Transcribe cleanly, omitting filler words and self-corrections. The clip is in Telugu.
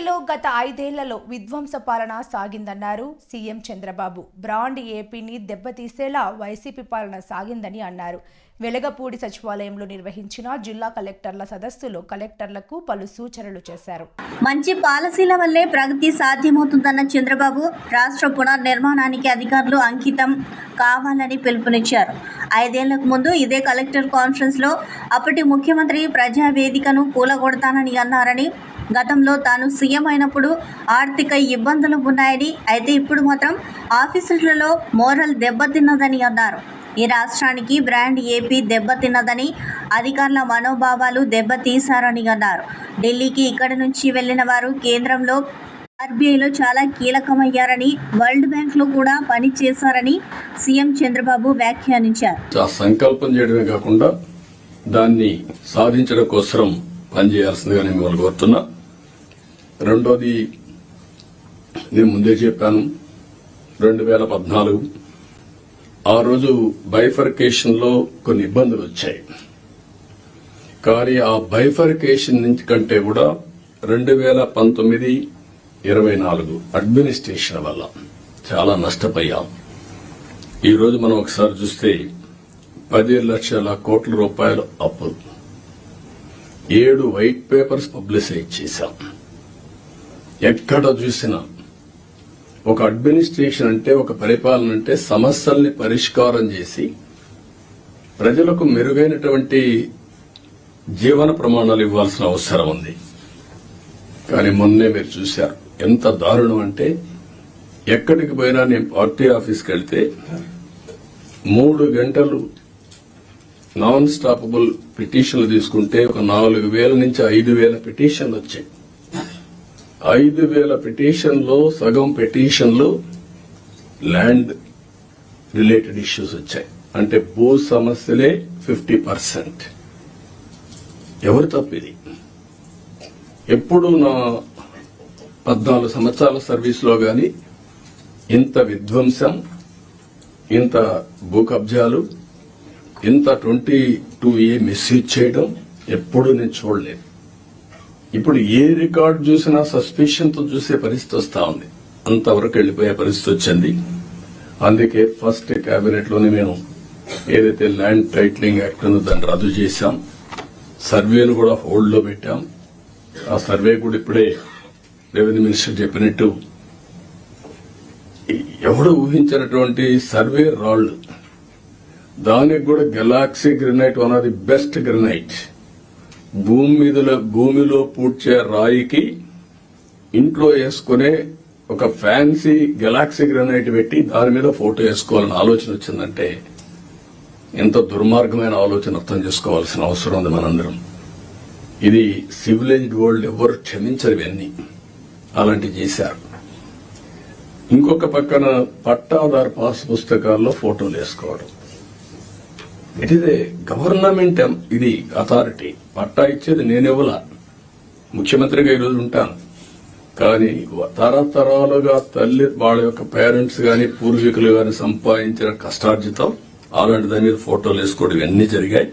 ఏపీలో గత 5 ఏళ్లలో విధ్వంస పాలన సాగిందన్నారు సీఎం చంద్రబాబు. బ్రాండ్ ఏపీని దెబ్బతీసేలా వైసీపీ పాలన సాగిందని అన్నారు. వెలగపూడి సచివాలయంలో నిర్వహించిన జిల్లా కలెక్టర్ల సదస్సులో కలెక్టర్లకు పలు సూచనలు చేశారు. మంచి పాలసీల వల్లే ప్రగతి సాధ్యమవుతుందన్న చంద్రబాబు రాష్ట్ర పునర్నిర్మాణానికి అధికారులు అంకితం కావాలని పిలుపునిచ్చారు. 5 ఏళ్లకు ముందు ఇదే కలెక్టర్ కాన్ఫరెన్స్లో అప్పటి ముఖ్యమంత్రి ప్రజావేదికను కూలగొడతానని అన్నారని, గతంలో తాను సీఎం అయినప్పుడు ఆర్థిక ఇబ్బందులు ఉన్నాయని, అయితే ఇప్పుడు మాత్రం ఆఫీసులలో మోరల్ దెబ్బతిన్నదని అన్నారు. ఈ రాష్ట్రానికి బ్రాండ్ ఏపీ దెబ్బతిన్నదని, అధికారుల మనోభావాలు దెబ్బతీశారని అన్నారు. ఢిల్లీకి ఇక్కడి నుంచి వెళ్లిన వారు కేంద్రంలో ఆర్బీఐలో చాలా కీలకమయ్యారని, వరల్డ్ బ్యాంక్లో కూడా పనిచేశారని సీఎం చంద్రబాబు వ్యాఖ్యానించారు. సంకల్పం చేయడమే కాకుండా దాన్ని సాధించడం కోసం పనిచేయాల్సిందిగా నేను మిమ్మల్ని కోరుతున్నా. రెండోది, నేను ముందే చెప్పాను, 2014 ఆ రోజు బైఫర్కేషన్ లో కొన్ని ఇబ్బందులు వచ్చాయి. కానీ ఆ బైఫర్కేషన్ నుంచి కంటే కూడా 2019-24 అడ్మినిస్ట్రేషన్ వల్ల చాలా నష్టపోయాం. ఈ రోజు మనం ఒకసారి చూస్తే 10 లక్షల కోట్ల రూపాయలు అప్పులు, 7 వైట్ పేపర్స్ పబ్లిసైజ్ చేశాం. ఎక్కడ చూసినా ఒక అడ్మినిస్ట్రేషన్ అంటే, ఒక పరిపాలన అంటే సమస్యల్ని పరిష్కారం చేసి ప్రజలకు మెరుగైనటువంటి జీవన ప్రమాణాలు ఇవ్వాల్సిన అవసరం ఉంది. కానీ మొన్నే మీరు చూశారు ఎంత దారుణం అంటే, ఎక్కడికి పోయినా నేను పార్టీ ఆఫీస్కి వెళ్తే 3 గంటలు నాన్ స్టాపబుల్ పిటిషన్లు తీసుకుంటే ఒక 4,000 నుంచి 5,000 పిటిషన్లు వచ్చాయి. 5,000 పిటిషన్లో సగం పిటిషన్లు ల్యాండ్ రిలేటెడ్ ఇష్యూస్ వచ్చాయి. అంటే భూ సమస్యలే 50%. ఎవరు తప్పిది? ఎప్పుడు నా 14 సంవత్సరాల సర్వీస్లో గాని ఇంత విధ్వంసం, ఇంత భూ కబ్జాలు, ఇంత 22A మిస్యూజ్ చేయడం ఎప్పుడు నేను చూడలేదు. ఇప్పుడు ఏ రికార్డు చూసినా సస్పిషన్తో చూసే పరిస్థితి వస్తా ఉంది. అంతవరకు వెళ్లిపోయే పరిస్థితి వచ్చింది. అందుకే ఫస్ట్ కేబినెట్ లోనే మేము ఏదైతే ల్యాండ్ టైటిలింగ్ యాక్ట్ ఉందో దాన్ని రద్దు చేశాం. సర్వేను కూడా హోల్డ్ లో పెట్టాం. ఆ సర్వే కూడా ఇప్పుడే రెవెన్యూ మినిస్టర్ చెప్పినట్టు ఎవడు ఊహించినటువంటి సర్వే రాళ్లు, దానికి కూడా Galaxy granite, one of the best granite. భూమిలో పూడ్చే రాయికి ఇంట్లో వేసుకునే ఒక ఫ్యాన్సీ గెలాక్సీ గ్రెనైట్ పెట్టి దాని మీద ఫోటో వేసుకోవాలని ఆలోచన వచ్చిందంటే ఎంత దుర్మార్గమైన ఆలోచన అర్థం చేసుకోవాల్సిన అవసరం ఉంది మనందరం. ఇది సివిలైజ్డ్ వరల్డ్ ఎవరు క్షమించరు. ఇవన్నీ అలాంటివి చేశారు. ఇంకొక పక్కన పట్టాదారు పాస్ పుస్తకాల్లో ఫోటోలు వేసుకోవడం. ఇట్ ఈస్ ఏ గవర్నమెంట్, ఇది అథారిటీ. పట్టా ఇచ్చేది నేనెవలా, ముఖ్యమంత్రిగా ఈరోజు ఉంటాను. కానీ తరతరాలుగా తల్లి వాళ్ళ యొక్క పేరెంట్స్ గాని పూర్వీకులు గాని సంపాదించిన కష్టార్జితం అలాంటి దాని మీద ఫోటోలు వేసుకోవడం ఇవన్నీ జరిగాయి.